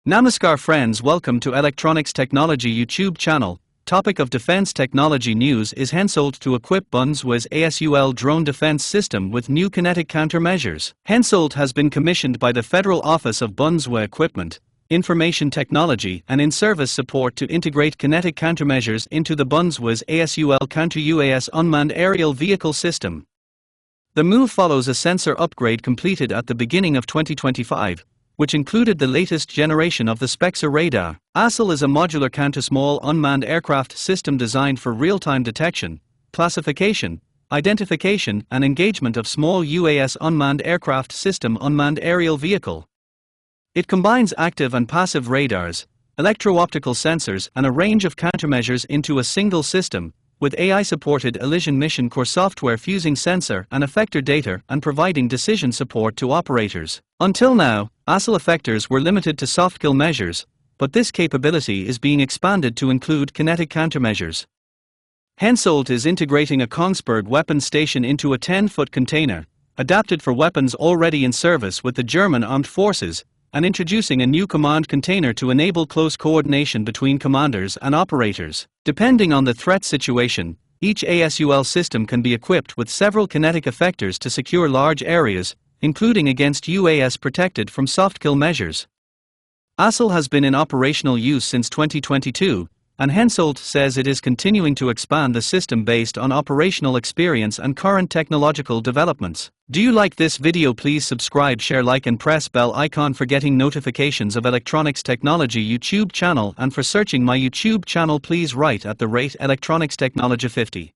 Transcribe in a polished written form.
Namaskar friends, welcome to Electronics Technology YouTube channel. Topic of defense technology news is Hensoldt to equip Bundeswehr's ASUL drone defense system with new kinetic countermeasures. Hensoldt has been commissioned by the Federal Office of Bundeswehr Equipment, Information Technology and In-Service Support to integrate kinetic countermeasures into the Bundeswehr's ASUL counter-UAS unmanned aerial vehicle system. The move follows a sensor upgrade completed at the beginning of 2025, which included the latest generation of the Samachar radar. ASUL is a modular counter-small unmanned aircraft system designed for real-time detection, classification, identification and engagement of small UAS unmanned aircraft system unmanned aerial vehicle. It combines active and passive radars, electro-optical sensors and a range of countermeasures into a single system, with AI-supported Elision Mission Core software fusing sensor and effector data and providing decision support to operators. Until now, ASUL effectors were limited to soft kill measures, but this capability is being expanded to include kinetic countermeasures. Hensoldt is integrating a Kongsberg weapon station into a 10-foot container, adapted for weapons already in service with the German armed forces, and introducing a new command container to enable close coordination between commanders and operators. Depending on the threat situation, each ASUL system can be equipped with several kinetic effectors to secure large areas, including against UAS protected from soft kill measures. ASUL has been in operational use since 2022, and Hensoldt says it is continuing to expand the system based on operational experience and current technological developments. Do you like this video? Please subscribe, share, like and press bell icon for getting notifications of Electronics Technology YouTube channel, and for searching my YouTube channel please write @Electronics Technology 50.